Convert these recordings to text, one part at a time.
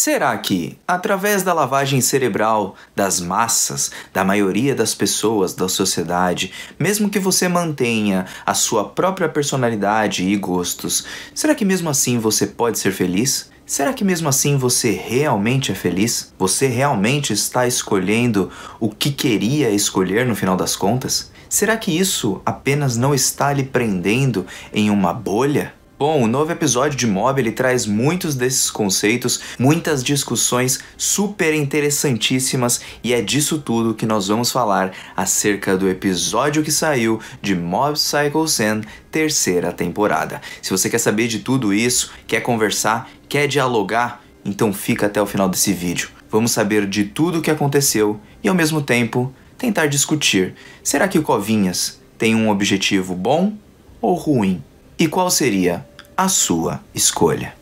Será que, através da lavagem cerebral das massas, da maioria das pessoas da sociedade, mesmo que você mantenha a sua própria personalidade e gostos, será que mesmo assim você pode ser feliz? Será que mesmo assim você realmente é feliz? Você realmente está escolhendo o que queria escolher no final das contas? Será que isso apenas não está lhe prendendo em uma bolha? Bom, o novo episódio de Mob ele traz muitos desses conceitos, muitas discussões super interessantíssimas e é disso tudo que nós vamos falar acerca do episódio que saiu de Mob Psycho 100 terceira temporada. Se você quer saber de tudo isso, quer conversar, quer dialogar, então fica até o final desse vídeo. Vamos saber de tudo o que aconteceu e ao mesmo tempo tentar discutir. Será que o Covinhas tem um objetivo bom ou ruim? E qual seria a sua escolha?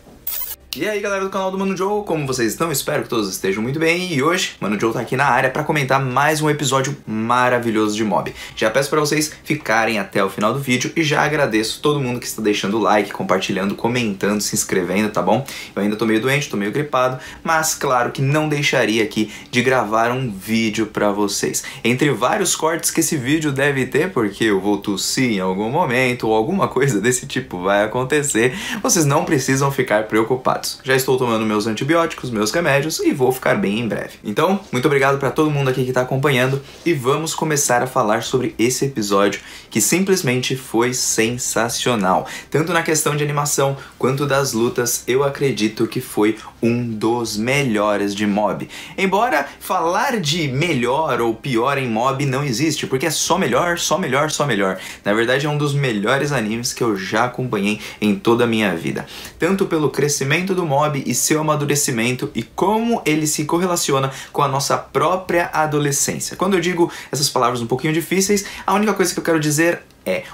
E aí galera do canal do Mano Joe, como vocês estão? Espero que todos estejam muito bem. E hoje, Mano Joe tá aqui na área para comentar mais um episódio maravilhoso de Mob. Já peço para vocês ficarem até o final do vídeo e já agradeço todo mundo que está deixando o like, compartilhando, comentando, se inscrevendo, tá bom? Eu ainda tô meio doente, tô meio gripado, mas claro que não deixaria aqui de gravar um vídeo para vocês. Entre vários cortes que esse vídeo deve ter, porque eu vou tossir em algum momento ou alguma coisa desse tipo vai acontecer, vocês não precisam ficar preocupados. Já estou tomando meus antibióticos, meus remédios e vou ficar bem em breve. Então, muito obrigado para todo mundo aqui que está acompanhando e vamos começar a falar sobre esse episódio que simplesmente foi sensacional. Tanto na questão de animação quanto das lutas, eu acredito que foi um dos melhores de Mob. Embora falar de melhor ou pior em Mob não existe, porque é só melhor, só melhor, só melhor. Na verdade é um dos melhores animes que eu já acompanhei em toda a minha vida. Tanto pelo crescimento do Mob e seu amadurecimento e como ele se correlaciona com a nossa própria adolescência. Quando eu digo essas palavras um pouquinho difíceis, a única coisa que eu quero dizer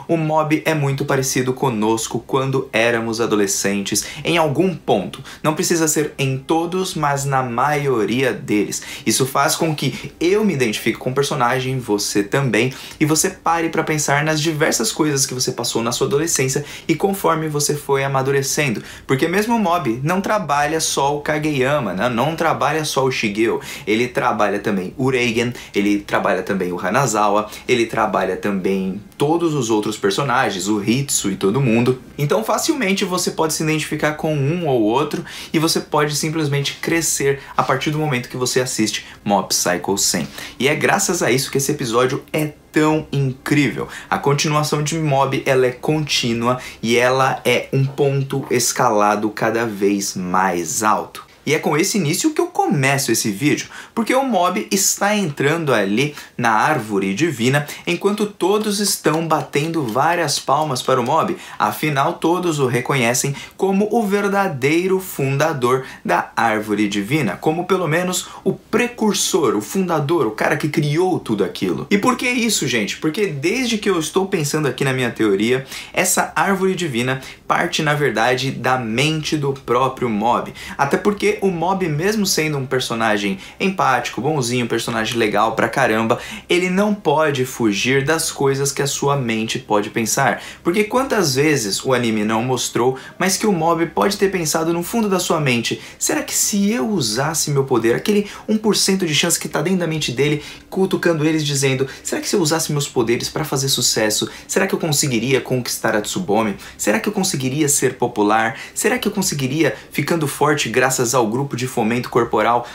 o Mob é muito parecido conosco quando éramos adolescentes em algum ponto. Não precisa ser em todos, mas na maioria deles. Isso faz com que eu me identifique com o personagem, você também, e você pare para pensar nas diversas coisas que você passou na sua adolescência e conforme você foi amadurecendo. Porque mesmo o Mob não trabalha só o Kageyama, né? Não trabalha só o Shigeo. Ele trabalha também o Reigen, ele trabalha também o Hanazawa, ele trabalha também todos os outros personagens, o Hitsu e todo mundo. Então facilmente você pode se identificar com um ou outro e você pode simplesmente crescer a partir do momento que você assiste Mob Psycho 100. E é graças a isso que esse episódio é tão incrível. A continuação de Mob ela é contínua e ela é um ponto escalado cada vez mais alto. E é com esse início que eu começo esse vídeo, porque o Mob está entrando ali na árvore divina, enquanto todos estão batendo várias palmas para o Mob, afinal todos o reconhecem como o verdadeiro fundador da árvore divina, como pelo menos o precursor, o fundador, o cara que criou tudo aquilo. E por que isso, gente? Porque desde que eu estou pensando aqui na minha teoria, essa árvore divina parte na verdade da mente do próprio Mob, até porque o Mob, mesmo sendo um personagem empático, bonzinho, um personagem legal pra caramba, ele não pode fugir das coisas que a sua mente pode pensar. Porque quantas vezes o anime não mostrou, mas que o Mob pode ter pensado no fundo da sua mente, será que se eu usasse meu poder, aquele 1% de chance que tá dentro da mente dele, cutucando eles dizendo, será que se eu usasse meus poderes pra fazer sucesso, será que eu conseguiria conquistar a Tsubome? Será que eu conseguiria ser popular? Será que eu conseguiria, ficando forte graças ao grupo de fomento corporal,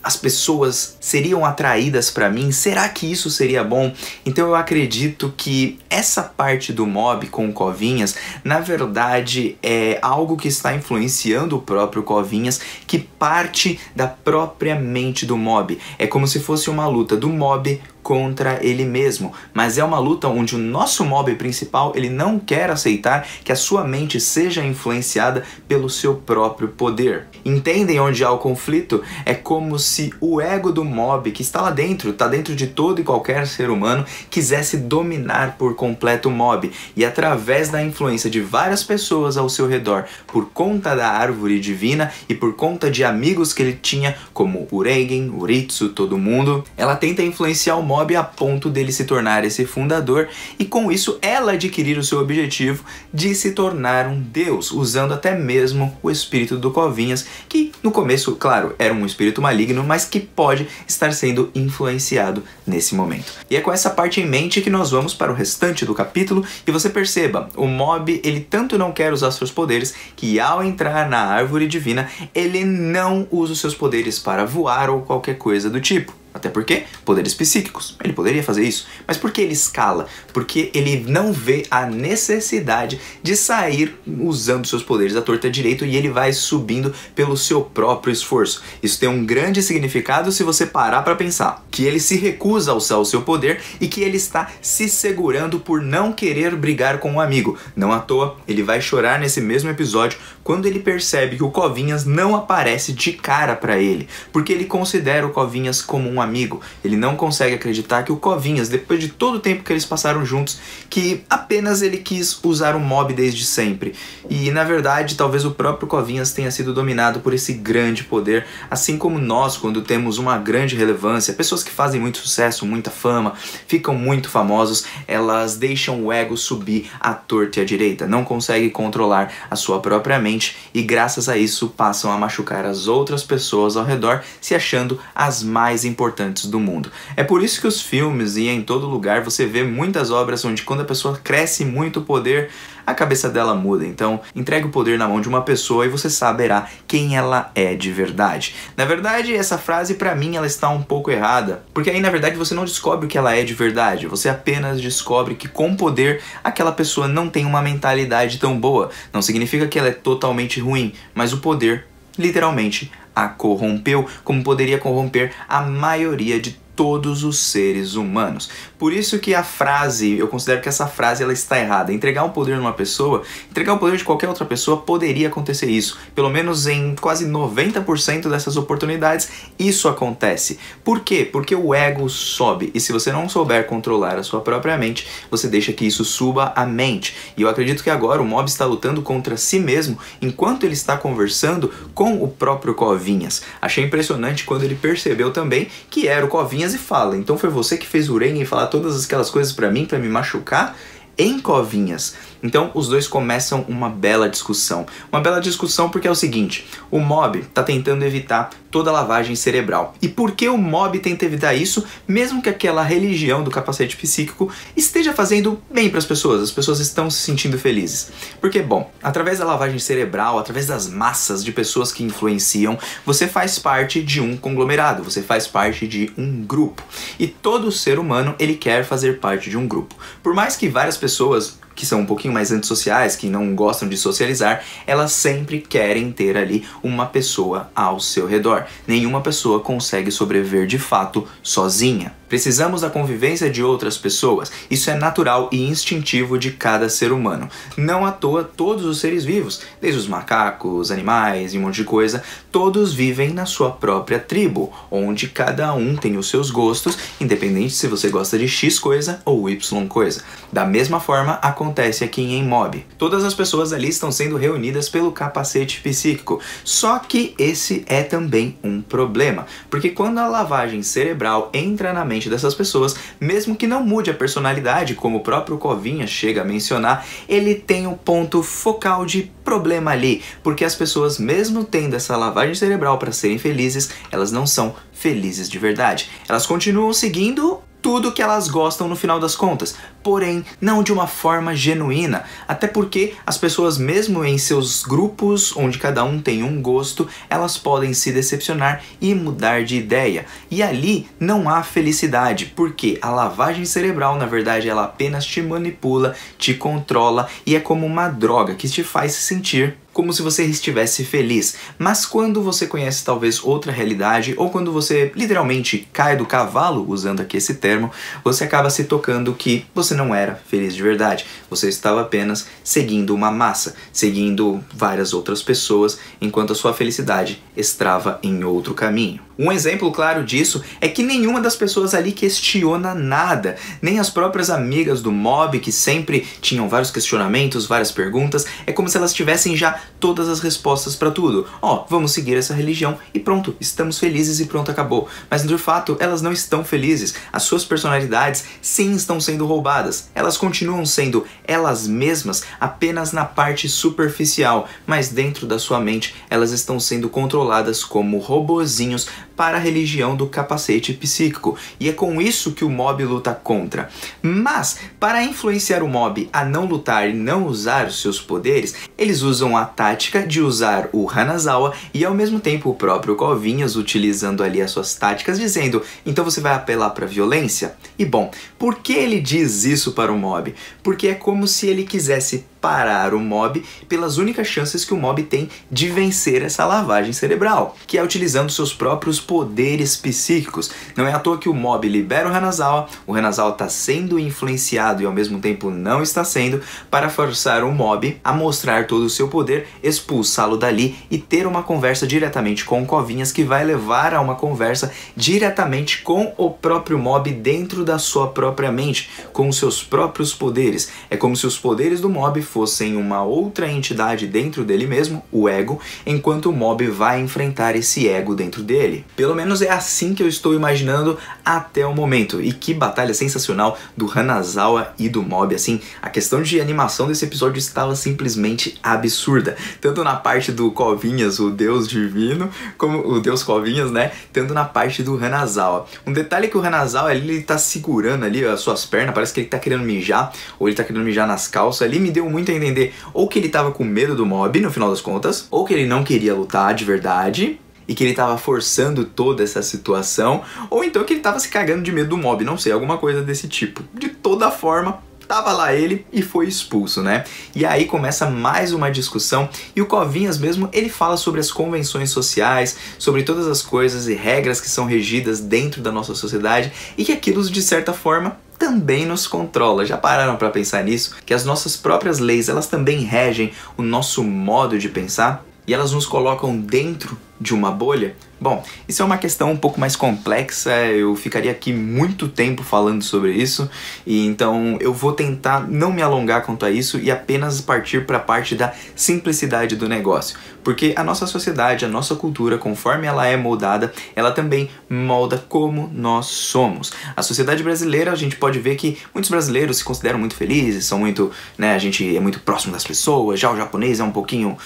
as pessoas seriam atraídas para mim? Será que isso seria bom? Então eu acredito que essa parte do Mob com o Covinhas, na verdade, é algo que está influenciando o próprio Covinhas, que parte da própria mente do Mob. É como se fosse uma luta do Mob contra ele mesmo, mas é uma luta onde o nosso Mob principal ele não quer aceitar que a sua mente seja influenciada pelo seu próprio poder. Entendem onde há o conflito? É como se o ego do Mob, que está lá dentro, está dentro de todo e qualquer ser humano, quisesse dominar por completo o Mob, e através da influência de várias pessoas ao seu redor, por conta da árvore divina e por conta de amigos que ele tinha, como o Reigen, o Ritsu, todo mundo, ela tenta influenciar o Mob a ponto dele se tornar esse fundador e com isso ela adquirir o seu objetivo de se tornar um deus, usando até mesmo o espírito do Covinhas, que no começo, claro, era um espírito maligno, mas que pode estar sendo influenciado nesse momento. E é com essa parte em mente que nós vamos para o restante do capítulo e você perceba, o Mob ele tanto não quer usar seus poderes que ao entrar na árvore divina ele não usa os seus poderes para voar ou qualquer coisa do tipo. Até porque, poderes psíquicos, ele poderia fazer isso. Mas por que ele escala? Porque ele não vê a necessidade de sair usando seus poderes à torta direito e ele vai subindo pelo seu próprio esforço. Isso tem um grande significado se você parar para pensar. Que ele se recusa a usar o seu poder e que ele está se segurando por não querer brigar com um amigo. Não à toa, ele vai chorar nesse mesmo episódio quando ele percebe que o Covinhas não aparece de cara para ele. Porque ele considera o Covinhas como um amigo. Ele não consegue acreditar que o Covinhas, depois de todo o tempo que eles passaram juntos, que apenas ele quis usar o Mob desde sempre. E na verdade, talvez o próprio Covinhas tenha sido dominado por esse grande poder, assim como nós, quando temos uma grande relevância, pessoas que fazem muito sucesso, muita fama, ficam muito famosos, elas deixam o ego subir à torta e à direita, não conseguem controlar a sua própria mente e graças a isso passam a machucar as outras pessoas ao redor, se achando as mais importantes do mundo. É por isso que os filmes e em todo lugar você vê muitas obras onde quando a pessoa cresce muito o poder, a cabeça dela muda. Então, entregue o poder na mão de uma pessoa e você saberá quem ela é de verdade. Na verdade, essa frase pra mim ela está um pouco errada, porque aí na verdade você não descobre o que ela é de verdade, você apenas descobre que com poder aquela pessoa não tem uma mentalidade tão boa. Não significa que ela é totalmente ruim, mas o poder literalmente a corrompeu, como poderia corromper a maioria de todos os seres humanos. Por isso que a frase, eu considero que essa frase ela está errada. Entregar um poder numa pessoa, entregar o poder de qualquer outra pessoa, poderia acontecer isso. Pelo menos em quase 90% dessas oportunidades, isso acontece. Por quê? Porque o ego sobe. E se você não souber controlar a sua própria mente, você deixa que isso suba a mente. E eu acredito que agora o Mob está lutando contra si mesmo, enquanto ele está conversando com o próprio Covinhas. Achei impressionante quando ele percebeu também que era o Covinhas e fala, então foi você que fez o Urengue falar todas aquelas coisas pra mim, pra me machucar? Em Covinhas. Então os dois começam uma bela discussão. Uma bela discussão porque é o seguinte, o Mob está tentando evitar toda a lavagem cerebral. E por que o Mob tenta evitar isso, mesmo que aquela religião do capacete psíquico esteja fazendo bem para as pessoas estão se sentindo felizes? Porque, bom, através da lavagem cerebral, através das massas de pessoas que influenciam, você faz parte de um conglomerado, você faz parte de um grupo. E todo ser humano, ele quer fazer parte de um grupo. Por mais que várias pessoas que são um pouquinho mais antissociais, que não gostam de socializar, elas sempre querem ter ali uma pessoa ao seu redor. Nenhuma pessoa consegue sobreviver de fato sozinha. Precisamos da convivência de outras pessoas. Isso é natural e instintivo de cada ser humano. Não à toa, todos os seres vivos, desde os macacos, animais e um monte de coisa, todos vivem na sua própria tribo, onde cada um tem os seus gostos, independente se você gosta de X coisa ou Y coisa. Da mesma forma, acontece aqui em Mob. Todas as pessoas ali estão sendo reunidas pelo capacete psíquico. Só que esse é também um problema, porque quando a lavagem cerebral entra na mente dessas pessoas, mesmo que não mude a personalidade, como o próprio Covinhas chega a mencionar, ele tem um ponto focal de problema ali, porque as pessoas, mesmo tendo essa lavagem cerebral para serem felizes, elas não são felizes de verdade. Elas continuam seguindo tudo que elas gostam no final das contas, porém não de uma forma genuína, até porque as pessoas mesmo em seus grupos, onde cada um tem um gosto, elas podem se decepcionar e mudar de ideia, e ali não há felicidade, porque a lavagem cerebral na verdade ela apenas te manipula, te controla e é como uma droga que te faz se sentir como se você estivesse feliz. Mas quando você conhece talvez outra realidade, ou quando você literalmente cai do cavalo, usando aqui esse termo, você acaba se tocando que você não era feliz de verdade. Você estava apenas seguindo uma massa, seguindo várias outras pessoas, enquanto a sua felicidade estrava em outro caminho. Um exemplo claro disso é que nenhuma das pessoas ali questiona nada, nem as próprias amigas do mob que sempre tinham vários questionamentos, várias perguntas, é como se elas tivessem já todas as respostas para tudo. Vamos seguir essa religião e pronto, estamos felizes e pronto, acabou. Mas de fato, elas não estão felizes. As suas personalidades sim estão sendo roubadas. Elas continuam sendo elas mesmas apenas na parte superficial, mas dentro da sua mente elas estão sendo controladas como robozinhos para a religião do capacete psíquico. E é com isso que o mob luta contra. Mas, para influenciar o mob a não lutar e não usar os seus poderes, eles usam a tática de usar o Hanazawa e ao mesmo tempo o próprio Covinhas utilizando ali as suas táticas, dizendo: então você vai apelar para a violência? E bom, por que ele diz isso para o mob? Porque é como se ele quisesse parar o mob pelas únicas chances que o mob tem de vencer essa lavagem cerebral, que é utilizando seus próprios poderes psíquicos. Não é à toa que o mob libera o Hanazawa está sendo influenciado e ao mesmo tempo não está sendo, para forçar o mob a mostrar todo o seu poder, expulsá-lo dali e ter uma conversa diretamente com o Covinhas, que vai levar a uma conversa diretamente com o próprio mob dentro da sua própria mente, com os seus próprios poderes. É como se os poderes do mob fossem uma outra entidade dentro dele mesmo, o ego, enquanto o mob vai enfrentar esse ego dentro dele. Pelo menos é assim que eu estou imaginando até o momento. E que batalha sensacional do Hanazawa e do mob, assim, a questão de animação desse episódio estava simplesmente absurda, tanto na parte do Covinhas, o deus divino, como o deus Covinhas, né, tanto na parte do Hanazawa. Um detalhe é que o Hanazawa, ele tá segurando ali as suas pernas, parece que ele tá querendo mijar, ou ele tá querendo mijar nas calças, ali me deu muito a entender ou que ele tava com medo do mob, no final das contas, ou que ele não queria lutar de verdade, e que ele tava forçando toda essa situação, ou então que ele tava se cagando de medo do mob, não sei, alguma coisa desse tipo. De toda forma, tava lá ele e foi expulso, né? E aí começa mais uma discussão e o Covinhas mesmo, ele fala sobre as convenções sociais, sobre todas as coisas e regras que são regidas dentro da nossa sociedade e que aquilo, de certa forma, também nos controla. Já pararam para pensar nisso? Que as nossas próprias leis, elas também regem o nosso modo de pensar? E elas nos colocam dentro de uma bolha? Bom, isso é uma questão um pouco mais complexa, eu ficaria aqui muito tempo falando sobre isso, e então eu vou tentar não me alongar quanto a isso e apenas partir para a parte da simplicidade do negócio. Porque a nossa sociedade, a nossa cultura, conforme ela é moldada, ela também molda como nós somos. A sociedade brasileira, a gente pode ver que muitos brasileiros se consideram muito felizes, são muito, né, a gente é muito próximo das pessoas, já o japonês é um pouquinho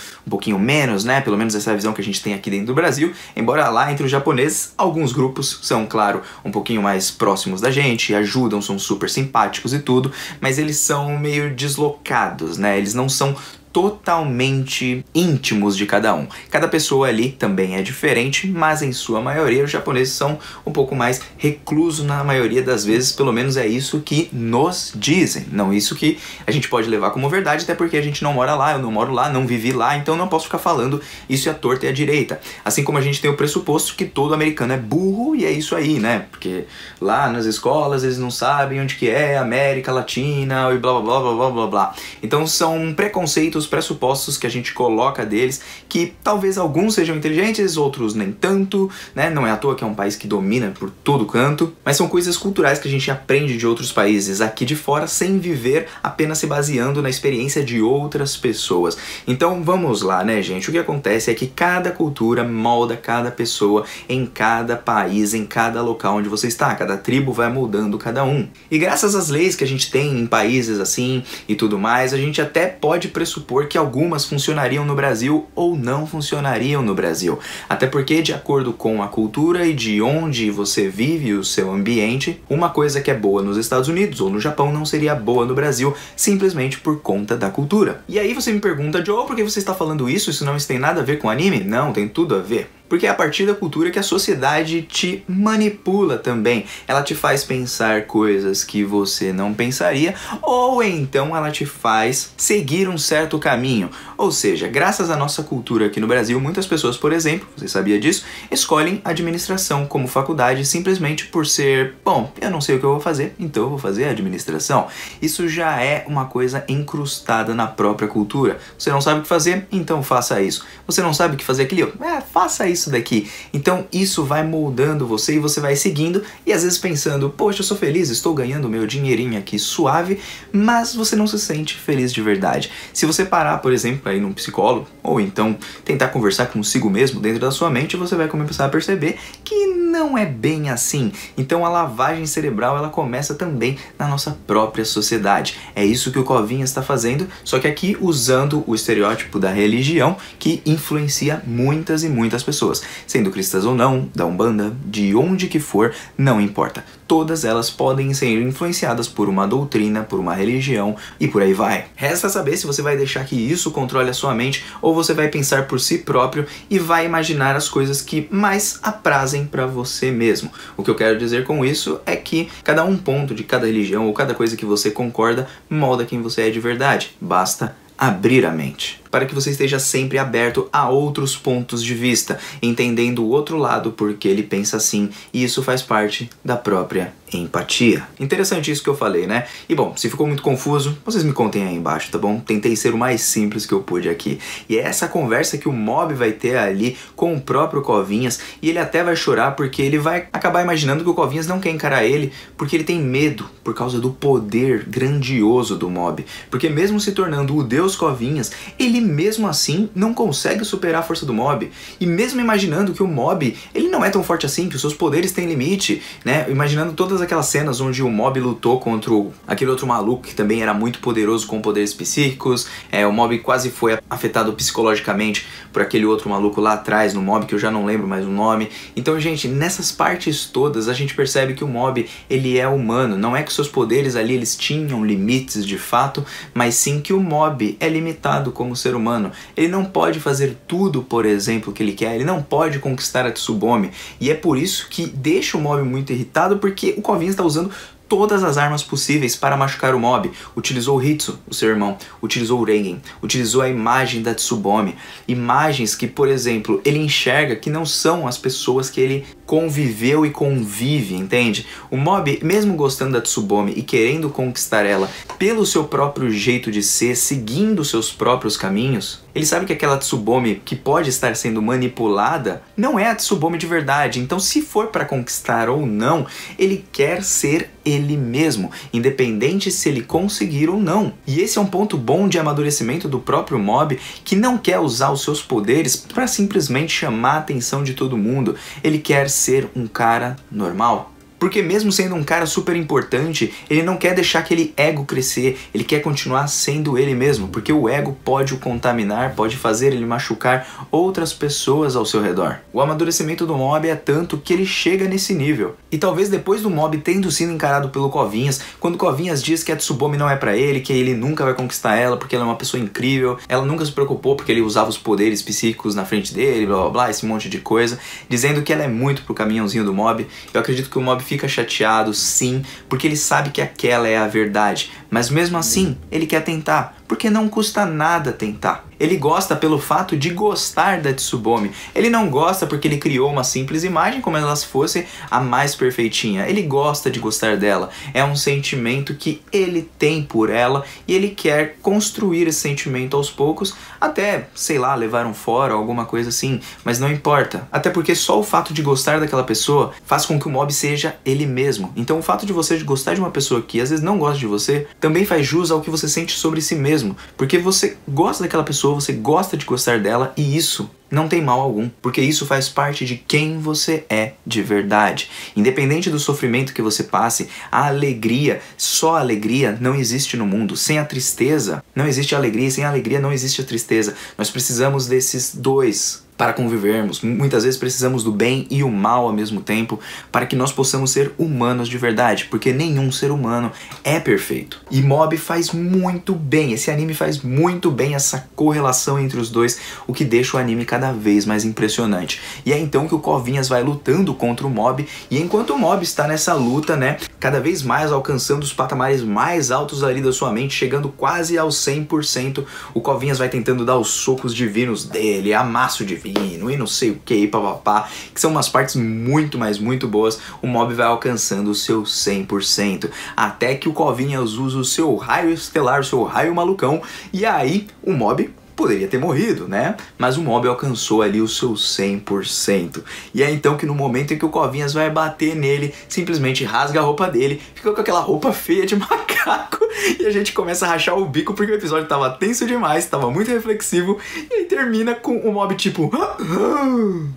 menos, né, pelo menos essa é a visão que a gente tem aqui dentro do Brasil, embora lá entre os japoneses, alguns grupos são, claro, um pouquinho mais próximos da gente, ajudam, são super simpáticos e tudo, mas eles são meio deslocados, né, eles não são totalmente íntimos de cada um. Cada pessoa ali também é diferente, mas em sua maioria os japoneses são um pouco mais reclusos na maioria das vezes, pelo menos é isso que nos dizem, não isso que a gente pode levar como verdade, até porque a gente não mora lá, eu não moro lá, não vivi lá, então não posso ficar falando isso é a torta e a direita. Assim como a gente tem o pressuposto que todo americano é burro e é isso aí, né? Porque lá nas escolas eles não sabem onde que é América Latina e blá blá blá blá blá blá. Então são preconceitos, pressupostos que a gente coloca deles, que talvez alguns sejam inteligentes, outros nem tanto, né? Não é à toa que é um país que domina por todo canto, mas são coisas culturais que a gente aprende de outros países aqui de fora, sem viver, apenas se baseando na experiência de outras pessoas. Então vamos lá, né, gente? O que acontece é que cada cultura molda cada pessoa em cada país, em cada local onde você está, cada tribo vai moldando cada um. E graças às leis que a gente tem em países assim e tudo mais, a gente até pode pressupor que algumas funcionariam no Brasil ou não funcionariam no Brasil. Até porque, de acordo com a cultura e de onde você vive, o seu ambiente, uma coisa que é boa nos Estados Unidos ou no Japão não seria boa no Brasil, simplesmente por conta da cultura. E aí você me pergunta: Joe, por que você está falando isso? Isso não tem nada a ver com anime? Não, tem tudo a ver. Porque é a partir da cultura que a sociedade te manipula também. Ela te faz pensar coisas que você não pensaria, ou então ela te faz seguir um certo caminho. Ou seja, graças à nossa cultura aqui no Brasil, muitas pessoas, por exemplo, você sabia disso, escolhem administração como faculdade simplesmente por ser, bom, eu não sei o que eu vou fazer, então eu vou fazer administração. Isso já é uma coisa incrustada na própria cultura. Você não sabe o que fazer, então faça isso. Você não sabe o que fazer aquilo? Faça isso isso daqui. Então isso vai moldando você e você vai seguindo e às vezes pensando, poxa, eu sou feliz, estou ganhando meu dinheirinho aqui suave, mas você não se sente feliz de verdade. Se você parar, por exemplo, aí num psicólogo, ou então tentar conversar consigo mesmo dentro da sua mente, você vai começar a perceber que não é bem assim. Então a lavagem cerebral, ela começa também na nossa própria sociedade. É isso que o Covinhas está fazendo, só que aqui usando o estereótipo da religião que influencia muitas e muitas pessoas, sendo cristãs ou não, da Umbanda, de onde que for, não importa. Todas elas podem ser influenciadas por uma doutrina, por uma religião e por aí vai. Resta saber se você vai deixar que isso controle a sua mente ou você vai pensar por si próprio e vai imaginar as coisas que mais aprazem para você mesmo. O que eu quero dizer com isso é que cada um ponto de cada religião ou cada coisa que você concorda molda quem você é de verdade. Basta abrir a mente, para que você esteja sempre aberto a outros pontos de vista, entendendo o outro lado porque ele pensa assim, e isso faz parte da própria empatia. Interessante isso que eu falei, né? E bom, se ficou muito confuso, vocês me contem aí embaixo, tá bom? Tentei ser o mais simples que eu pude aqui. E é essa conversa que o Mob vai ter ali com o próprio Covinhas, e ele até vai chorar porque ele vai acabar imaginando que o Covinhas não quer encarar ele, porque ele tem medo por causa do poder grandioso do Mob. Porque mesmo se tornando o Deus Covinhas, ele mesmo assim não consegue superar a força do Mob. E mesmo imaginando que o Mob, ele não é tão forte assim, que os seus poderes têm limite, né? Imaginando todas aquelas cenas onde o Mob lutou contra aquele outro maluco que também era muito poderoso com poderes psíquicos, o Mob quase foi afetado psicologicamente por aquele outro maluco lá atrás no Mob, que eu já não lembro mais o nome. Então, gente, nessas partes todas a gente percebe que o Mob, ele é humano. Não é que seus poderes ali eles tinham limites de fato, mas sim que o Mob é limitado como ser humano. Ele não pode fazer tudo, por exemplo, que ele quer. Ele não pode conquistar a Tsubomi. E é por isso que deixa o Mob muito irritado, porque o Covinhas está usando todas as armas possíveis para machucar o Mob. Utilizou o Hitsu, o seu irmão, utilizou o Reigen, utilizou a imagem da Tsubomi, imagens que, por exemplo, ele enxerga que não são as pessoas que ele conviveu e convive, entende? O Mob, mesmo gostando da Tsubomi e querendo conquistar ela pelo seu próprio jeito de ser, seguindo seus próprios caminhos, ele sabe que aquela Tsubomi que pode estar sendo manipulada não é a Tsubomi de verdade. Então, se for para conquistar ou não, ele quer ser ele mesmo, independente se ele conseguir ou não. E esse é um ponto bom de amadurecimento do próprio Mob, que não quer usar os seus poderes para simplesmente chamar a atenção de todo mundo. Ele quer ser um cara normal. Porque mesmo sendo um cara super importante, ele não quer deixar aquele ego crescer, ele quer continuar sendo ele mesmo, porque o ego pode o contaminar, pode fazer ele machucar outras pessoas ao seu redor. O amadurecimento do Mob é tanto que ele chega nesse nível. E talvez depois do Mob tendo sido encarado pelo Covinhas, quando o Covinhas diz que a Tsubomi não é pra ele, que ele nunca vai conquistar ela porque ela é uma pessoa incrível, ela nunca se preocupou porque ele usava os poderes psíquicos na frente dele, blá blá blá, esse monte de coisa, dizendo que ela é muito pro caminhãozinho do Mob. Eu acredito que o Mob fica chateado, sim, porque ele sabe que aquela é a verdade, mas mesmo assim ele quer tentar, porque não custa nada tentar. Ele gosta pelo fato de gostar da Tsubomi. Ele não gosta porque ele criou uma simples imagem como ela fosse a mais perfeitinha. Ele gosta de gostar dela. É um sentimento que ele tem por ela e ele quer construir esse sentimento aos poucos até, sei lá, levar um fora ou alguma coisa assim. Mas não importa. Até porque só o fato de gostar daquela pessoa faz com que o Mob seja ele mesmo. Então o fato de você gostar de uma pessoa que às vezes não gosta de você também faz jus ao que você sente sobre si mesmo. Porque você gosta daquela pessoa, você gosta de gostar dela e isso não tem mal algum, porque isso faz parte de quem você é de verdade. Independente do sofrimento que você passe, a alegria, só a alegria não existe no mundo. Sem a tristeza não existe a alegria, e sem a alegria não existe a tristeza. Nós precisamos desses dois para convivermos. Muitas vezes precisamos do bem e o mal ao mesmo tempo para que nós possamos ser humanos de verdade, porque nenhum ser humano é perfeito. E Mob faz muito bem, esse anime faz muito bem essa correlação entre os dois, o que deixa o anime cada vez mais impressionante. E é então que o Covinhas vai lutando contra o Mob, e enquanto o Mob está nessa luta, né, cada vez mais alcançando os patamares mais altos ali da sua mente, chegando quase aos 100%, o Covinhas vai tentando dar os socos divinos dele, amassa o divino e não sei o que, papapá, que são umas partes muito, mas muito boas. O Mob vai alcançando o seu 100%, até que o Covinhas usa o seu raio estelar, o seu raio malucão, e aí o Mob poderia ter morrido, né? Mas o mob alcançou ali o seu 100%. E é então que no momento em que o Covinhas vai bater nele, simplesmente rasga a roupa dele, fica com aquela roupa feia de macaco e a gente começa a rachar o bico porque o episódio tava tenso demais, tava muito reflexivo e aí termina com o mob tipo...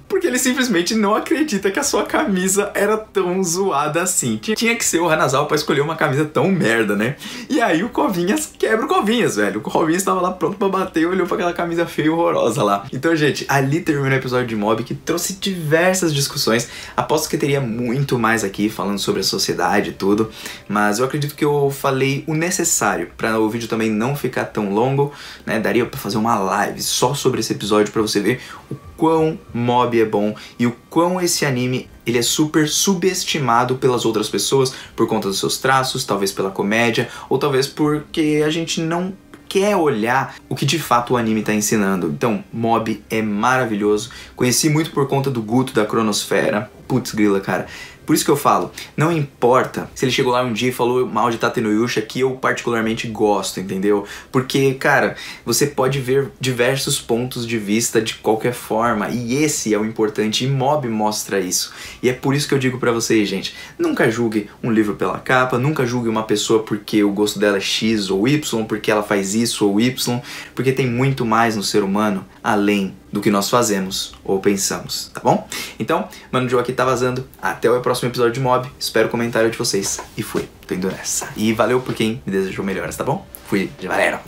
porque ele simplesmente não acredita que a sua camisa era tão zoada assim. Tinha que ser o Hanazawa pra escolher uma camisa tão merda, né? E aí o Covinhas quebra o Covinhas, velho. O Covinhas tava lá pronto pra bater e olhou pra aquela camisa feia e horrorosa lá. Então, gente, ali termina o episódio de mob que trouxe diversas discussões. Aposto que teria muito mais aqui falando sobre a sociedade e tudo, mas eu acredito que eu falei o necessário pra o vídeo também não ficar tão longo, né? Daria pra fazer uma live só sobre esse episódio pra você ver o quão mob é bom e o quão esse anime ele é super subestimado pelas outras pessoas por conta dos seus traços, talvez pela comédia, ou talvez porque a gente não quer olhar o que de fato o anime tá ensinando. Então, mob é maravilhoso. Conheci muito por conta do Guto da Cronosfera. Putz grila, cara. Por isso que eu falo, não importa se ele chegou lá um dia e falou mal de Tate no Yusha, que eu particularmente gosto, entendeu? Porque, cara, você pode ver diversos pontos de vista de qualquer forma, e esse é o importante, e Mob mostra isso. E é por isso que eu digo pra vocês, gente, nunca julgue um livro pela capa, nunca julgue uma pessoa porque o gosto dela é X ou Y, porque ela faz isso ou Y, porque tem muito mais no ser humano, além do que nós fazemos ou pensamos, tá bom? Então, Mano Joe aqui tá vazando. Até o próximo episódio de Mob. Espero o comentário de vocês. E fui. Tô indo nessa. E valeu por quem me desejou melhoras, tá bom? Fui, galera.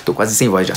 Tô quase sem voz já.